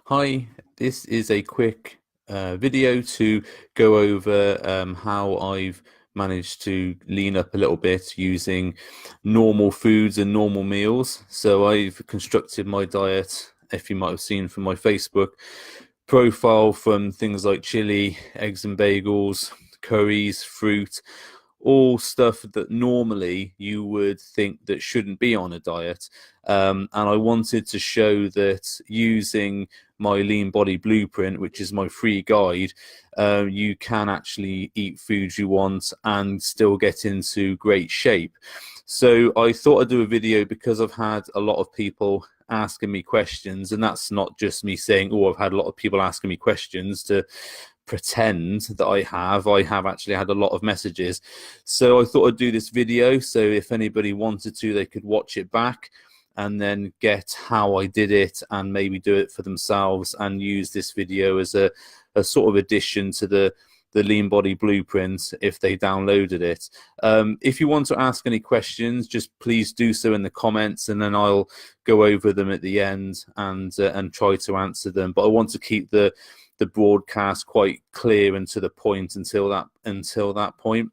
Hi, this is a quick video to go over how I've managed to lean up a little bit using normal foods and normal meals. So I've constructed my diet, if you might have seen from my Facebook profile, from things like chili, eggs and bagels, curries, fruit, all stuff that normally you would think that shouldn't be on a diet. And I wanted to show that using my Lean Body Blueprint, which is my free guide, you can actually eat foods you want and still get into great shape. So I thought I'd do a video because I've had a lot of people asking me questions, and that's not just me saying, oh, I've had a lot of people asking me questions to pretend that I have actually had a lot of messages. So I thought I'd do this video, so if anybody wanted to, they could watch it back and then get how I did it and maybe do it for themselves and use this video as a sort of addition to the Lean Body Blueprint if they downloaded it. If you want to ask any questions, just please do so in the comments, and then I'll go over them at the end and try to answer them. But I want to keep the broadcast quite clear and to the point until that point.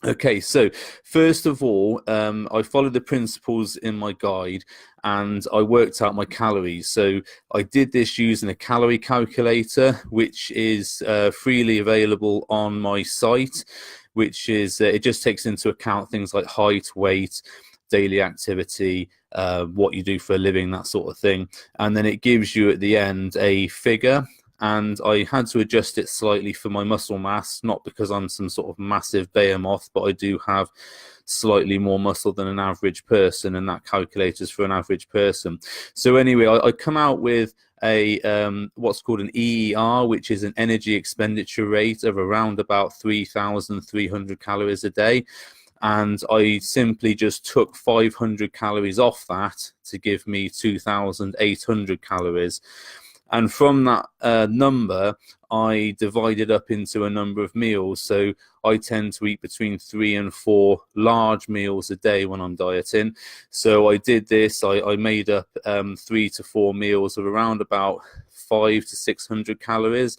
Okay, so first of all, I followed the principles in my guide and I worked out my calories. So I did this using a calorie calculator, which is freely available on my site, which is, it just takes into account things like height, weight, daily activity, what you do for a living, that sort of thing. And then it gives you at the end a figure. And I had to adjust it slightly for my muscle mass, not because I'm some sort of massive behemoth, but I do have slightly more muscle than an average person, and that calculator's for an average person. So anyway, I come out with a what's called an EER, which is an energy expenditure rate of around about 3,300 calories a day. And I simply just took 500 calories off that to give me 2,800 calories. And from that number, I divided up into a number of meals. So I tend to eat between 3 and 4 large meals a day when I'm dieting. So I did this. I made up 3 to 4 meals of around about 500 to 600 calories.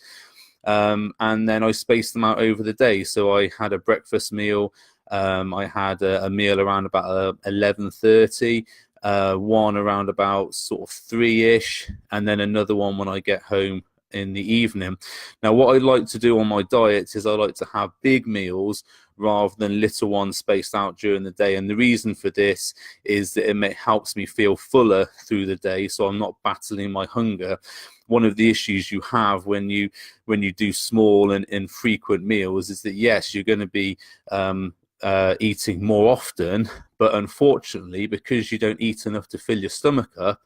And then I spaced them out over the day. So I had a breakfast meal. I had a meal around about 11:30. One around about sort of 3-ish, and then another one when I get home in the evening. Now, what I like to do on my diet is I like to have big meals rather than little ones spaced out during the day. And the reason for this is that it helps me feel fuller through the day, so I'm not battling my hunger. One of the issues you have when you do small and infrequent meals is that, yes, you're going to be eating more often, but unfortunately, because you don't eat enough to fill your stomach up,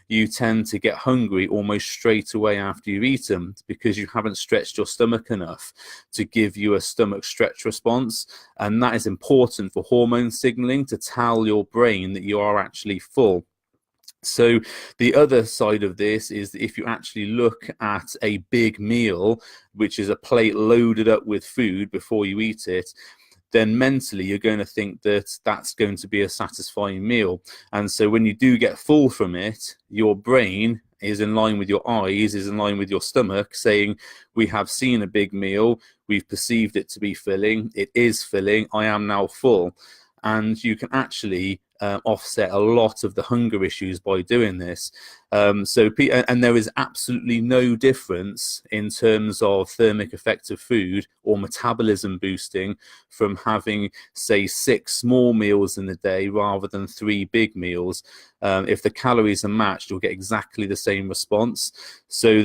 you tend to get hungry almost straight away after you've eaten, because you haven't stretched your stomach enough to give you a stomach stretch response. And that is important for hormone signaling, to tell your brain that you are actually full. So the other side of this is that if you actually look at a big meal, which is a plate loaded up with food before you eat it, then mentally you're going to think that that's going to be a satisfying meal. And so when you do get full from it, your brain is in line with your eyes, is in line with your stomach, saying, we have seen a big meal, we've perceived it to be filling, it is filling, I am now full. And you can actually offset a lot of the hunger issues by doing this. And there is absolutely no difference in terms of thermic effect of food or metabolism boosting from having, say, 6 small meals in the day rather than 3 big meals. If the calories are matched, you'll get exactly the same response. So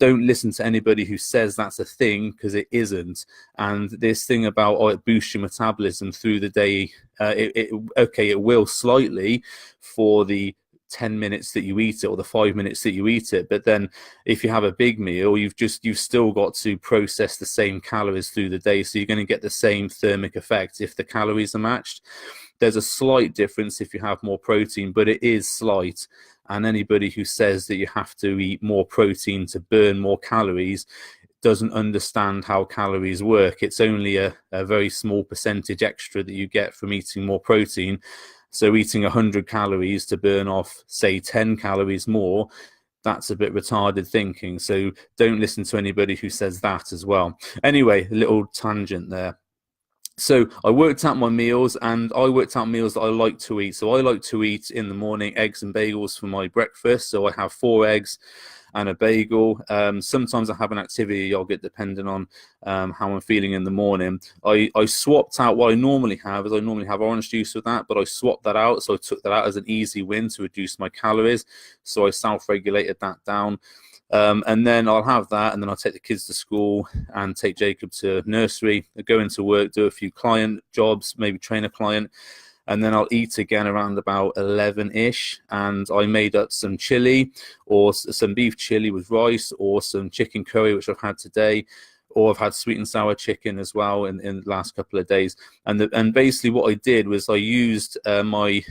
don't listen to anybody who says that's a thing, because it isn't. And this thing about, oh, it boosts your metabolism through the day, it will slightly for the 10 minutes that you eat it or the 5 minutes that you eat it, but then if you have a big meal, you've still got to process the same calories through the day, so you're going to get the same thermic effect if the calories are matched. There's a slight difference if you have more protein, but it is slight. And anybody who says that you have to eat more protein to burn more calories doesn't understand how calories work. It's only a very small percentage extra that you get from eating more protein. So eating 100 calories to burn off, say, 10 calories more that's a bit retarded thinking. So don't listen to anybody who says that as well. Anyway, a little tangent there. So I worked out my meals, and I worked out meals that I like to eat. So I like to eat in the morning eggs and bagels for my breakfast. So I have 4 eggs and a bagel. Sometimes I have an activity yogurt depending on how I'm feeling in the morning. I swapped out what I normally have, as I normally have orange juice with that, but I swapped that out. So I took that out as an easy win to reduce my calories. So I self-regulated that down. And then I'll have that, and then I'll take the kids to school and take Jacob to nursery, go into work, do a few client jobs, maybe train a client, and then I'll eat again around about 11-ish, and I made up some chili or some beef chili with rice, or some chicken curry, which I've had today, or I've had sweet and sour chicken as well in the last couple of days. And basically what I did was I used my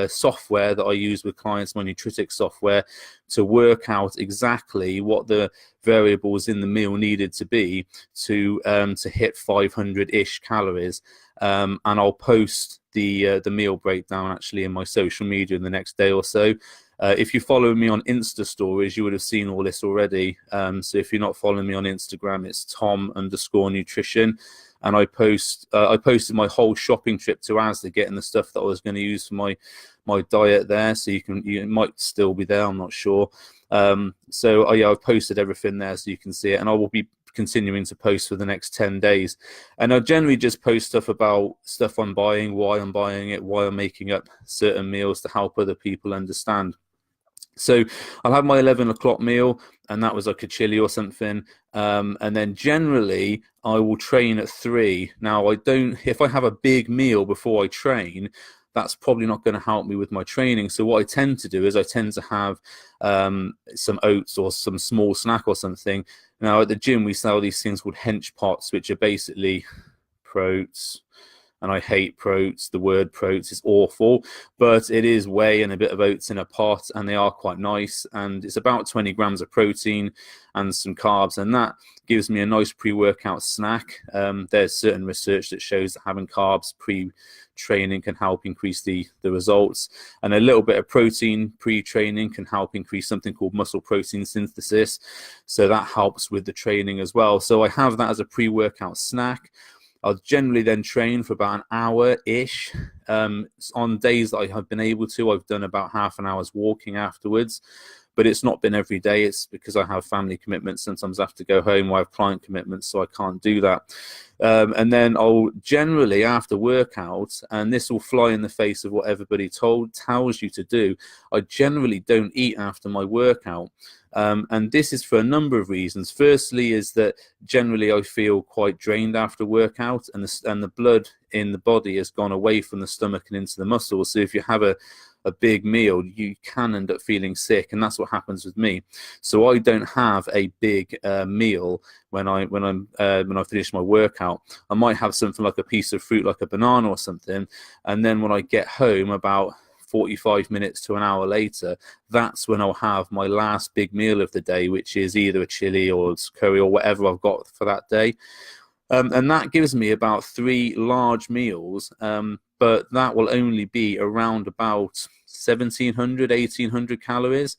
software that I use with clients, my Nutritic software, to work out exactly what the variables in the meal needed to be to hit 500-ish calories. And I'll post the meal breakdown actually in my social media in the next day or so. If you follow me on Insta stories, you would have seen all this already. So if you're not following me on Instagram, it's Tom_nutrition. And I posted my whole shopping trip to Asda, getting the stuff that I was going to use for my diet there. So it might still be there, I'm not sure. Yeah, I've posted everything there so you can see it, and I will be continuing to post for the next 10 days. And I generally just post stuff about stuff I'm buying, why I'm buying it, why I'm making up certain meals to help other people understand. So I'll have my 11 o'clock meal, and that was like a chili or something. And then generally I will train at 3. Now if I have a big meal before I train, that's probably not going to help me with my training. So what I tend to do is I tend to have some oats or some small snack or something. Now at the gym we sell these things called hench pots, which are basically protes. And I hate protes. The word protes is awful, but it is whey and a bit of oats in a pot, and they are quite nice. And it's about 20 grams of protein and some carbs, and that gives me a nice pre-workout snack. There's certain research that shows that having carbs pre-training can help increase the results, and a little bit of protein pre-training can help increase something called muscle protein synthesis. So that helps with the training as well. So I have that as a pre-workout snack. I'll generally then train for about an hour-ish. On days that I have been able to, I've done about half an hour's walking afterwards, but it's not been every day. It's because I have family commitments. Sometimes I have to go home, or I have client commitments, so I can't do that. And then I'll generally, after workout, and this will fly in the face of what everybody tells you to do, I generally don't eat after my workout. And this is for a number of reasons. Firstly is that generally I feel quite drained after workout, and the blood in the body has gone away from the stomach and into the muscles. So if you have a big meal, you can end up feeling sick, and that's what happens with me. So I don't have a big meal when I finish my workout. I might have something like a piece of fruit, like a banana or something, and then when I get home about 45 minutes to an hour later, that's when I'll have my last big meal of the day, which is either a chili or curry or whatever I've got for that day. And that gives me about 3 large meals, but that will only be around about 1,700, 1,800 calories.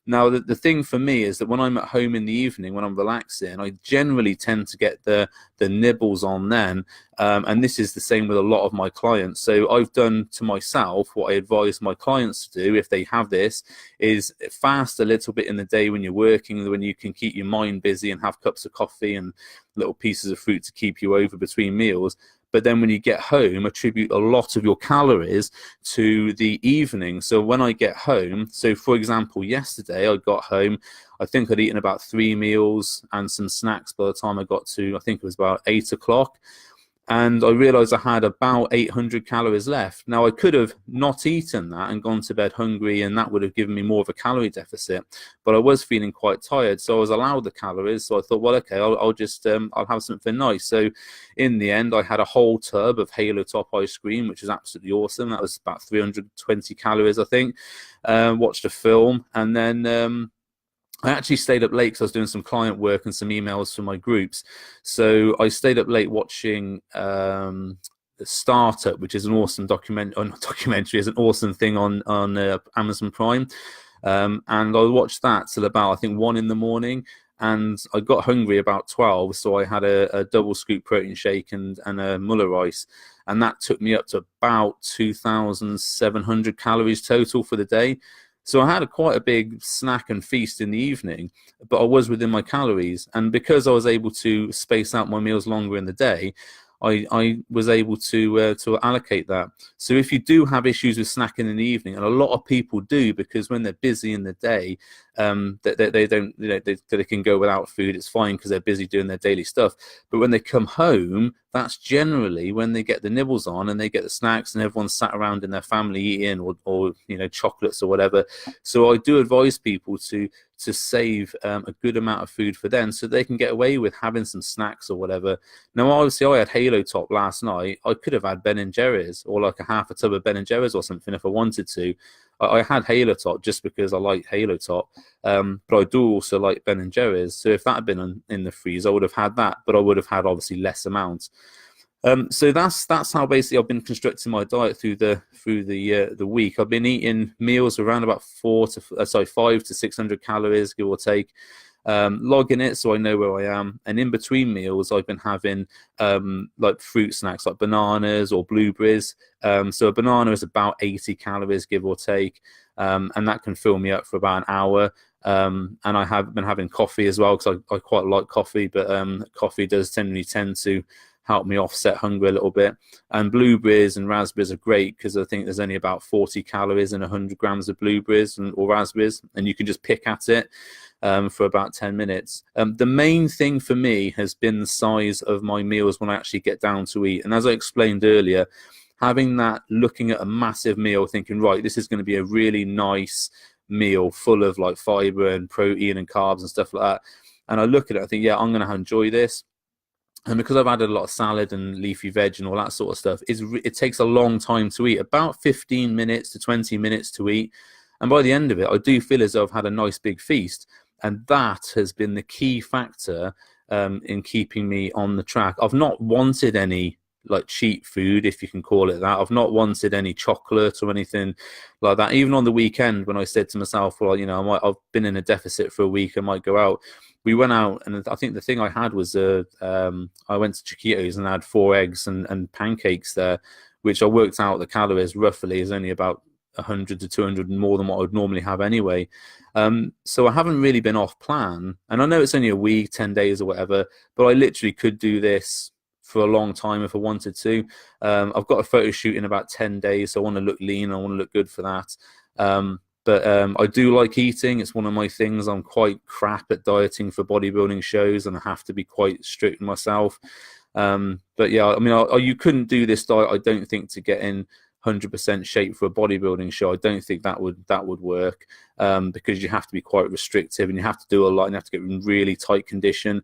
Now, the thing for me is that when I'm at home in the evening, when I'm relaxing, I generally tend to get the nibbles on then. And this is the same with a lot of my clients. So I've done to myself what I advise my clients to do if they have this, is fast a little bit in the day when you're working, when you can keep your mind busy and have cups of coffee and little pieces of fruit to keep you over between meals. But then when you get home, attribute a lot of your calories to the evening. So when I get home, so for example, yesterday I got home, I think I'd eaten about 3 meals and some snacks by the time I got to, I think it was about 8 o'clock. And I realized I had about 800 calories left. Now, I could have not eaten that and gone to bed hungry, and that would have given me more of a calorie deficit. But I was feeling quite tired, so I was allowed the calories. So I thought, well, okay, I'll have something nice. So in the end, I had a whole tub of Halo Top ice cream, which was absolutely awesome. That was about 320 calories, I think. Watched a film, and then I actually stayed up late because I was doing some client work and some emails for my groups. So I stayed up late watching the Startup, which is an awesome documentary. Is an awesome thing on Amazon Prime. And I watched that till about, I think, 1 in the morning. And I got hungry about 12, so I had a double scoop protein shake and a muller rice, and that took me up to about 2,700 calories total for the day. So I had quite a big snack and feast in the evening, but I was within my calories. And because I was able to space out my meals longer in the day, I was able to allocate that. So if you do have issues with snacking in the evening, and a lot of people do, because when they're busy in the day, they don't, they can go without food. It's fine because they're busy doing their daily stuff. But when they come home, that's generally when they get the nibbles on and they get the snacks, and everyone's sat around in their family eating, or chocolates or whatever. So I do advise people to save a good amount of food for them, so they can get away with having some snacks or whatever. Now, obviously, I had Halo Top last night. I could have had Ben and Jerry's, or like a half a tub of Ben and Jerry's or something if I wanted to. I had Halo Top just because I like Halo Top, but I do also like Ben and Jerry's. So if that had been in the freeze, I would have had that, but I would have had obviously less amounts. So that's how basically I've been constructing my diet through the week. I've been eating meals around about 5 to 600 calories, give or take. Logging it so I know where I am, and in between meals I've been having like fruit snacks like bananas or blueberries. So a banana is about 80 calories, give or take, and that can fill me up for about an hour. And I have been having coffee as well, because I quite like coffee, but coffee does tend to help me offset hunger a little bit. And blueberries and raspberries are great, because I think there's only about 40 calories in 100 grams of blueberries or raspberries, and you can just pick at it for about 10 minutes. The main thing for me has been the size of my meals when I actually get down to eat. And as I explained earlier, having that, looking at a massive meal, thinking, right, this is going to be a really nice meal full of like fiber and protein and carbs and stuff like that. And I look at it, I think, yeah, I'm going to enjoy this. And because I've added a lot of salad and leafy veg and all that sort of stuff, it takes a long time to eat, about 15 minutes to 20 minutes to eat. And by the end of it, I do feel as though I've had a nice big feast. And that has been the key factor in keeping me on the track. I've not wanted any like cheap food, if you can call it that. I've not wanted any chocolate or anything like that. Even on the weekend, when I said to myself, well, I've been in a deficit for a week, I might go out. We went out, and I think the thing I had was I went to Chiquitos and had 4 eggs and pancakes there, which I worked out the calories roughly is only about 100 to 200 more than what I would normally have anyway. So I haven't really been off plan. And I know it's only a week, 10 days or whatever, but I literally could do this for a long time if I wanted to. I've got a photo shoot in about 10 days, so I want to look lean. I want to look good for that. But I do like eating. It's one of my things. I'm quite crap at dieting for bodybuilding shows, and I have to be quite strict with myself. But yeah, I mean, you couldn't do this diet, I don't think, to get in 100% shape for a bodybuilding show. I don't think that would work, because you have to be quite restrictive, and you have to do a lot, and you have to get in really tight condition.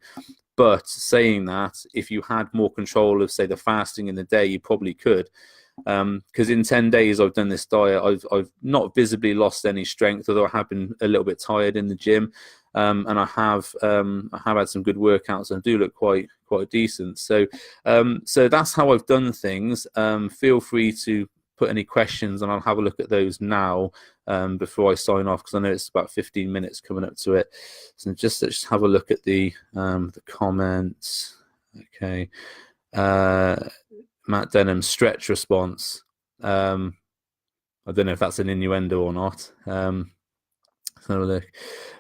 But saying that, if you had more control of, say, the fasting in the day, you probably could. Because in 10 days I've done this diet, I've not visibly lost any strength, although I have been a little bit tired in the gym, and I have had some good workouts and do look quite decent. So that's how I've done things. Feel free to put any questions, and I'll have a look at those now before I sign off, because I know it's about 15 minutes coming up to it. So let's just have a look at the comments. Okay. Matt Denham, stretch response. I don't know if that's an innuendo or not. Let's have a look.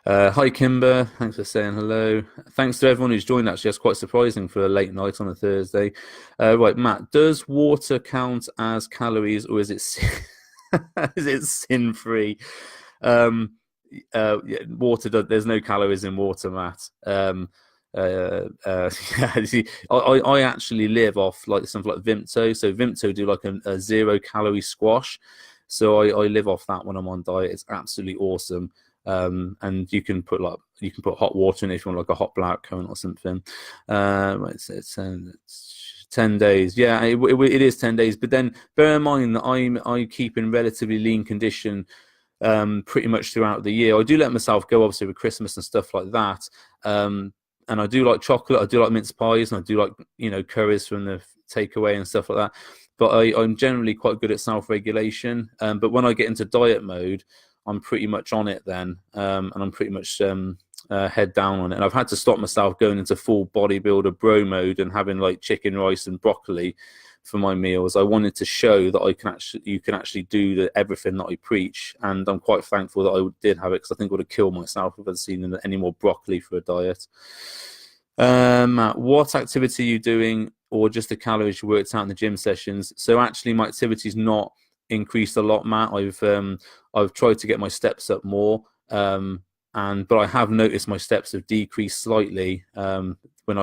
Hi, Kimber. Thanks for saying hello. Thanks to everyone who's joined, actually. That's quite surprising for a late night on a Thursday. Right, Matt, does water count as calories, or is it is it sin-free? Yeah, water there's no calories in water, Matt. Yeah, see, I actually live off like something like Vimto. So Vimto do like a 0-calorie squash. So I live off that when I'm on diet. It's absolutely awesome. And you can put hot water in it if you want, like a hot blackcurrant or something. It's 10 days. Yeah, it is 10 days. But then bear in mind that I keep in relatively lean condition pretty much throughout the year. I do let myself go, obviously, with Christmas and stuff like that. And I do like chocolate, I do like mince pies, and I do like, curries from the takeaway and stuff like that. But I'm generally quite good at self-regulation. But when I get into diet mode, I'm pretty much on it then, and I'm pretty much head down on it. And I've had to stop myself going into full bodybuilder bro mode and having like chicken, rice, and broccoli for my meals. I wanted to show that you can actually do everything that I preach, and I'm quite thankful that I did have it, because I think I would have killed myself if I'd seen any more broccoli for a diet. What activity are you doing, or just the calories you worked out in the gym sessions? So actually, my activity's not increased a lot, Matt. I've tried to get my steps up more, but I have noticed my steps have decreased slightly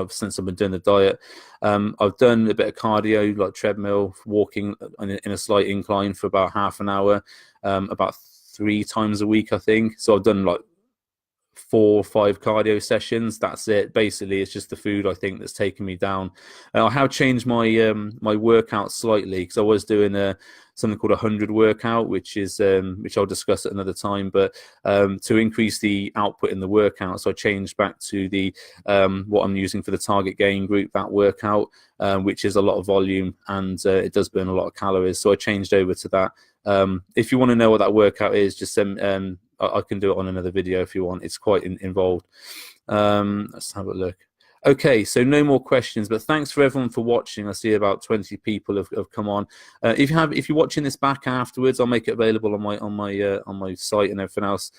since I've been doing the diet. I've done a bit of cardio, like treadmill, walking in a slight incline for about half an hour, about 3 times a week, I think. So I've done like 4 or 5 cardio sessions. That's it. Basically, it's just the food, I think, that's taken me down. I have changed my my workout slightly, because I was doing something called 100 workout, which I'll discuss at another time. But to increase the output in the workout, so I changed back to the what I'm using for the target gain group, that workout, which is a lot of volume, and it does burn a lot of calories. So I changed over to that. If you want to know what that workout is, just send. I can do it on another video if you want. It's quite involved. Let's have a look. Okay, so no more questions, but thanks for everyone for watching. I see about 20 people have come on. If you're watching this back afterwards, I'll make it available on my site and everything else.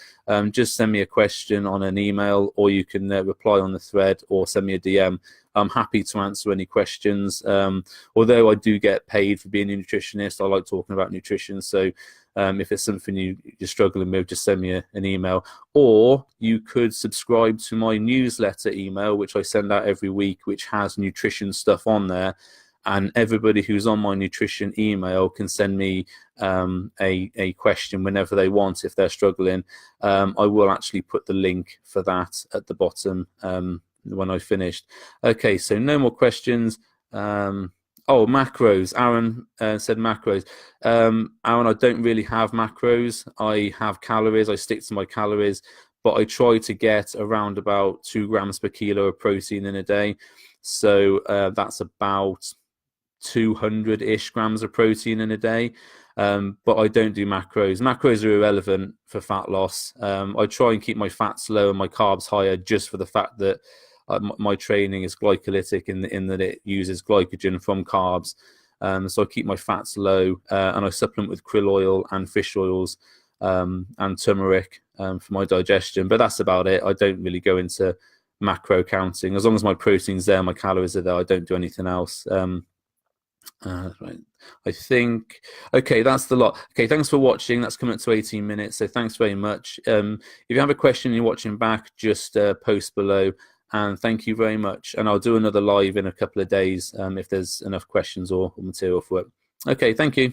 Just send me a question on an email, or you can reply on the thread, or send me a DM. I'm happy to answer any questions. Although I do get paid for being a nutritionist, I like talking about nutrition. So if it's something you're struggling with, just send me an email. Or you could subscribe to my newsletter email, which I send out every week, which has nutrition stuff on there. And everybody who's on my nutrition email can send me a question whenever they want if they're struggling. I will actually put the link for that at the bottom when I finished. Okay, so no more questions. Oh, macros. Aaron said macros. Aaron, I don't really have macros. I have calories. I stick to my calories, but I try to get around about 2 grams per kilo of protein in a day. So that's about 200-ish grams of protein in a day. But I don't do macros. Macros are irrelevant for fat loss. I try and keep my fats low and my carbs higher, just for the fact that my training is glycolytic in that it uses glycogen from carbs. So I keep my fats low, and I supplement with krill oil and fish oils and turmeric for my digestion. But that's about it. I don't really go into macro counting. As long as my protein's there, my calories are there, I don't do anything else. Right. I think, okay, that's the lot. Okay, thanks for watching. That's coming up to 18 minutes, so thanks very much. If you have a question and you're watching back, just post below. And thank you very much. And I'll do another live in a couple of days if there's enough questions or material for it. Okay, thank you.